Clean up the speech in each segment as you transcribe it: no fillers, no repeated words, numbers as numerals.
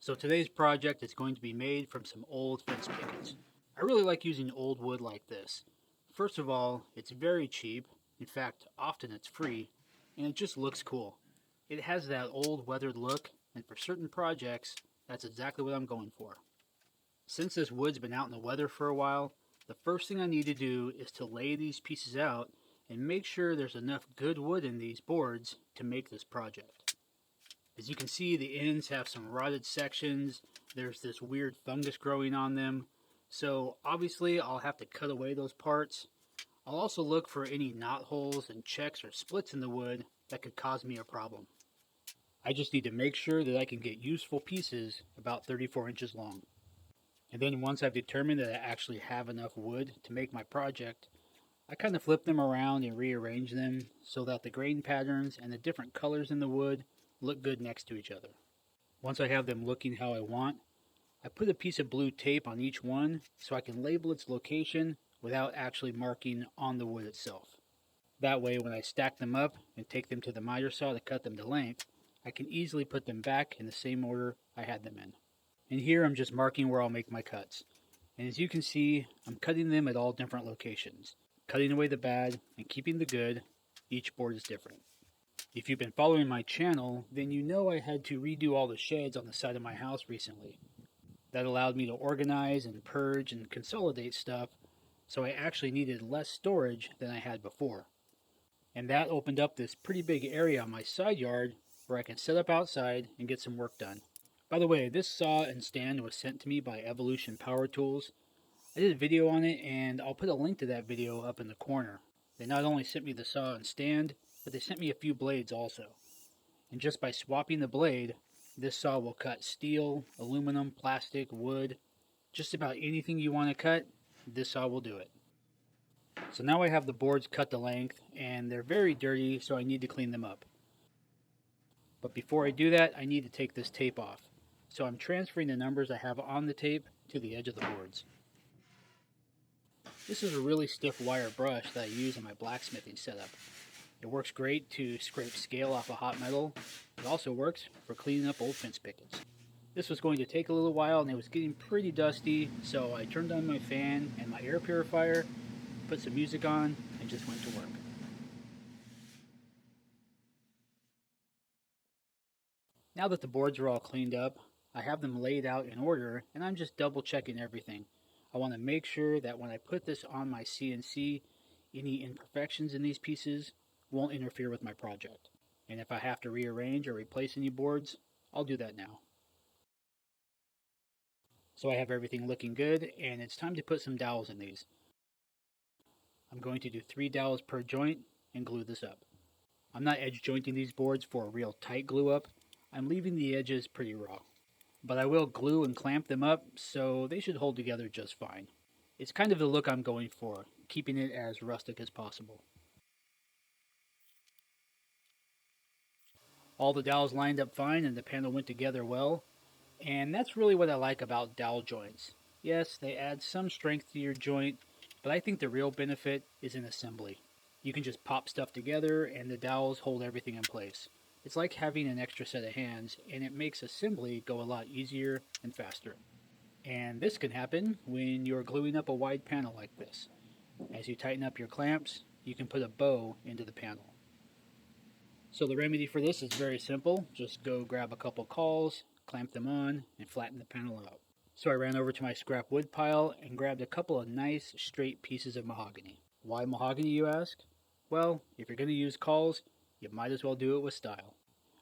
So today's project is going to be made from some old fence pickets. I really like using old wood like this. First of all, it's very cheap. In fact, often it's free, and it just looks cool. It has that old weathered look, and for certain projects, that's exactly what I'm going for. Since this wood's been out in the weather for a while, the first thing I need to do is to lay these pieces out and make sure there's enough good wood in these boards to make this project. As you can see, the ends have some rotted sections. There's this weird fungus growing on them. So obviously I'll have to cut away those parts. I'll also look for any knot holes and checks or splits in the wood that could cause me a problem. I just need to make sure that I can get useful pieces about 34 inches long. And then once I've determined that I actually have enough wood to make my project, I kind of flip them around and rearrange them so that the grain patterns and the different colors in the wood look good next to each other. Once I have them looking how I want, I put a piece of blue tape on each one so I can label its location without actually marking on the wood itself. That way, when I stack them up and take them to the miter saw to cut them to length, I can easily put them back in the same order I had them in. And here I'm just marking where I'll make my cuts. And as you can see, I'm cutting them at all different locations. Cutting away the bad and keeping the good. Each board is different. If you've been following my channel, then you know I had to redo all the sheds on the side of my house recently. That allowed me to organize and purge and consolidate stuff, so I actually needed less storage than I had before. And that opened up this pretty big area on my side yard where I can set up outside and get some work done. By the way, this saw and stand was sent to me by Evolution Power Tools. I did a video on it, and I'll put a link to that video up in the corner. They not only sent me the saw and stand, but they sent me a few blades also. And just by swapping the blade, this saw will cut steel, aluminum, plastic, wood, just about anything you want to cut, this saw will do it. So now I have the boards cut to length, and they're very dirty, so I need to clean them up. But before I do that, I need to take this tape off. So I'm transferring the numbers I have on the tape to the edge of the boards. This is a really stiff wire brush that I use in my blacksmithing setup. It works great to scrape scale off of hot metal. It also works for cleaning up old fence pickets. This was going to take a little while and it was getting pretty dusty, so I turned on my fan and my air purifier, put some music on, and just went to work. Now that the boards are all cleaned up, I have them laid out in order and I'm just double checking everything. I want to make sure that when I put this on my CNC, any imperfections in these pieces won't interfere with my project. And if I have to rearrange or replace any boards, I'll do that now. So I have everything looking good, and it's time to put some dowels in these. I'm going to do 3 dowels per joint and glue this up. I'm not edge jointing these boards for a real tight glue up. I'm leaving the edges pretty raw. But I will glue and clamp them up, so they should hold together just fine. It's kind of the look I'm going for, keeping it as rustic as possible. All the dowels lined up fine and the panel went together well, and that's really what I like about dowel joints. Yes, they add some strength to your joint, but I think the real benefit is in assembly. You can just pop stuff together and the dowels hold everything in place. It's like having an extra set of hands, and it makes assembly go a lot easier and faster. And this can happen when you're gluing up a wide panel like this. As you tighten up your clamps, you can put a bow into the panel. So the remedy for this is very simple. Just go grab a couple cauls, clamp them on, and flatten the panel out. So I ran over to my scrap wood pile and grabbed a couple of nice straight pieces of mahogany. Why mahogany, you ask? Well, if you're going to use cauls, you might as well do it with style.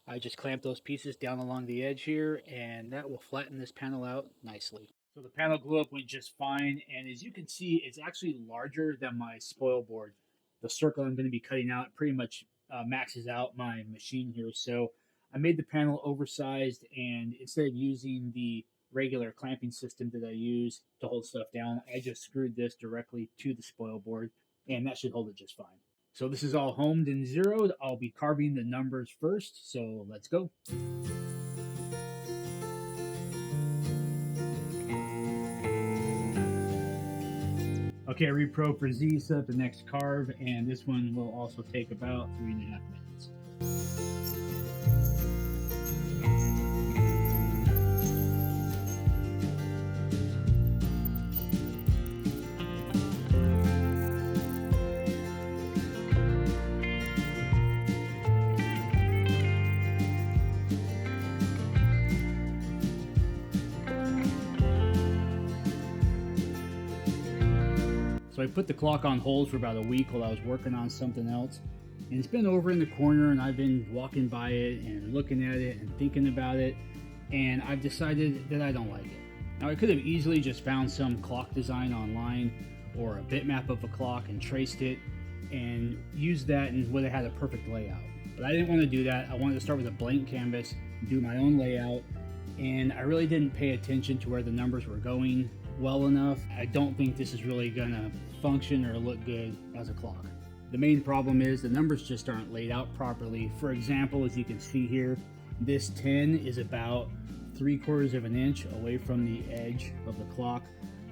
I just clamped those pieces down along the edge here, and that will flatten this panel out nicely. So the panel glue up went just fine, and as you can see, it's actually larger than my spoil board. The circle I'm going to be cutting out pretty much maxes out my machine here, so I made the panel oversized, and instead of using the regular clamping system that I use to hold stuff down, I just screwed this directly to the spoil board, and that should hold it just fine. So this is all homed and zeroed. I'll be carving the numbers first, so let's go. Okay, repro for Z, set up the next carve, and this one will also take about 3.5 minutes. So I put the clock on hold for about a week while I was working on something else. And it's been over in the corner, and I've been walking by it and looking at it and thinking about it, and I've decided that I don't like it. Now, I could have easily just found some clock design online or a bitmap of a clock and traced it and used that and would have had a perfect layout. But I didn't want to do that. I wanted to start with a blank canvas, do my own layout, and I really didn't pay attention to where the numbers were going well enough. I don't think this is really going to function or look good as a clock. The main problem is the numbers just aren't laid out properly. For example, as you can see here, this 10 is about 3/4 of an inch away from the edge of the clock,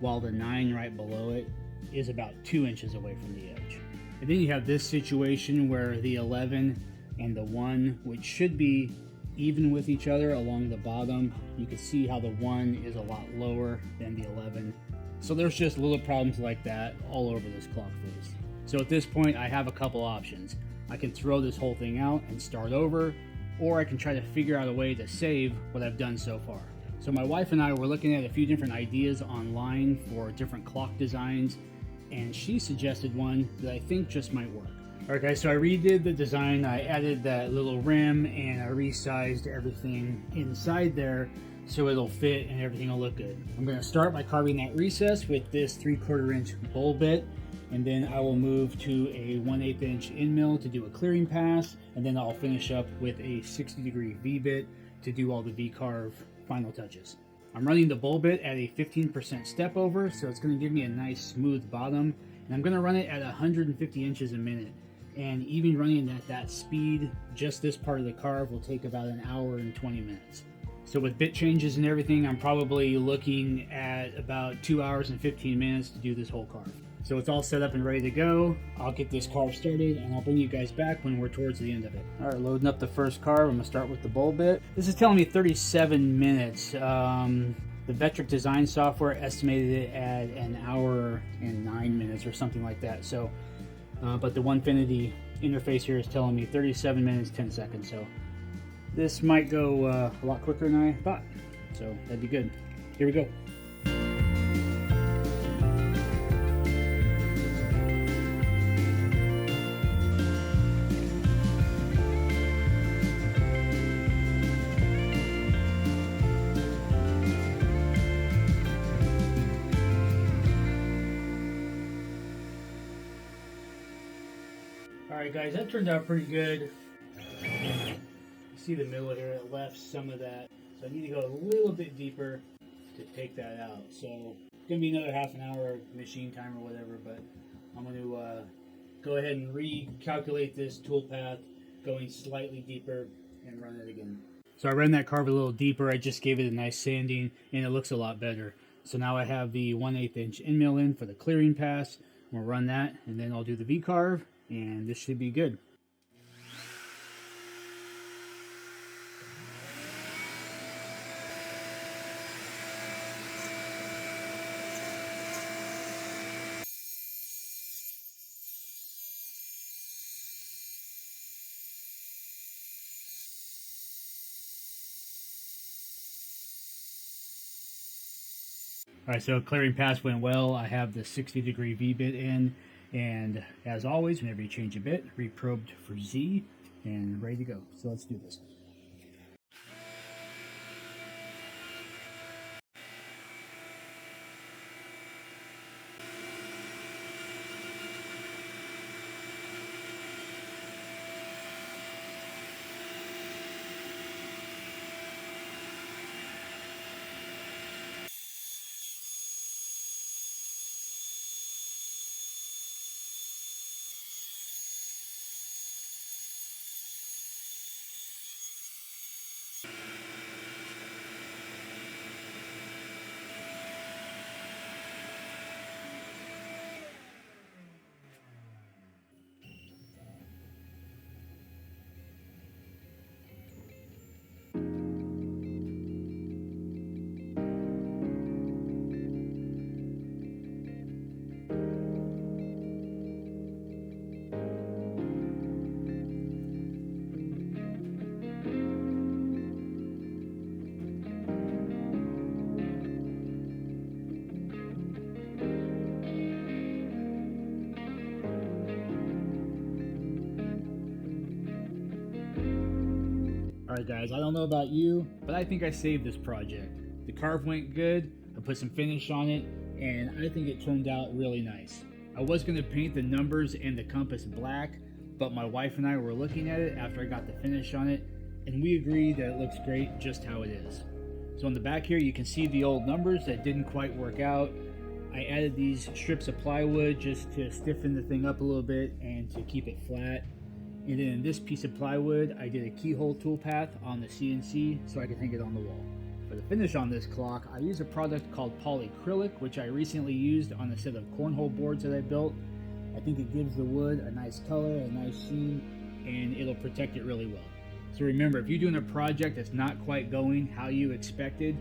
while the 9 right below it is about 2 inches away from the edge. And then you have this situation where the 11 and the 1, which should be even with each other along the bottom, you can see how the 1 is a lot lower than the 11. So there's just little problems like that all over this clock face. So at this point, I have a couple options. I can throw this whole thing out and start over, or I can try to figure out a way to save what I've done so far. So my wife and I were looking at a few different ideas online for different clock designs, and she suggested one that I think just might work. Alright guys, so I redid the design. I added that little rim and I resized everything inside there so it'll fit and everything will look good. I'm going to start by carving that recess with this 3/4 inch bowl bit, and then I will move to a 1/8 inch end mill to do a clearing pass, and then I'll finish up with a 60-degree V-bit to do all the V-carve final touches. I'm running the bowl bit at a 15% step over, so it's going to give me a nice smooth bottom, and I'm going to run it at 150 inches a minute. And even running at that speed, just this part of the carve will take about an hour and 20 minutes. So with bit changes and everything, I'm probably looking at about 2 hours and 15 minutes to do this whole carve. So it's all set up and ready to go. I'll get this carve started and I'll bring you guys back when we're towards the end of it. All right, loading up the first carve. I'm gonna start with the bowl bit. This is telling me 37 minutes. The Vectric design software estimated it at an hour and 9 minutes or something like that. So, but the Onefinity interface here is telling me 37 minutes, 10 seconds. So this might go a lot quicker than I thought. So that'd be good. Here we go. Alright guys, that turned out pretty good. You see the middle here, it left some of that. So I need to go a little bit deeper to take that out. So it's going to be another half an hour of machine time or whatever, but I'm going to go ahead and recalculate this toolpath, going slightly deeper and run it again. So I ran that carve a little deeper, I just gave it a nice sanding and it looks a lot better. So now I have the 1/8 inch end mill in for the clearing pass. We'll run that and then I'll do the V-carve. And this should be good. Alright, so clearing pass went well. I have the 60-degree V-bit in, and as always, whenever you change a bit, reprobed for Z, and ready to go. So let's do this. Alright guys, I don't know about you, but I think I saved this project. The carve went good, I put some finish on it, and I think it turned out really nice. I was going to paint the numbers and the compass black, but my wife and I were looking at it after I got the finish on it, and we agreed that it looks great just how it is. So on the back here you can see the old numbers that didn't quite work out. I added these strips of plywood just to stiffen the thing up a little bit and to keep it flat. And then in this piece of plywood I did a keyhole toolpath on the CNC so I could hang it on the wall. For the finish on this clock, I use a product called polyacrylic, which I recently used on a set of cornhole boards that I built. I think it gives the wood a nice color, a nice sheen, and it'll protect it really well. So remember, if you're doing a project that's not quite going how you expected,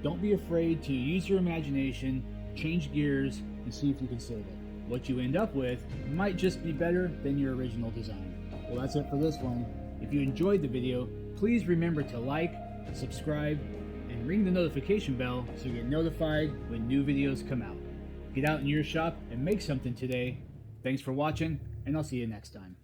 don't be afraid to use your imagination, change gears, and see if you can save it. What you end up with might just be better than your original design. Well, that's it for this one. If you enjoyed the video, please remember to like, subscribe, and ring the notification bell so you get notified when new videos come out. Get out in your shop and make something today. Thanks for watching, and I'll see you next time.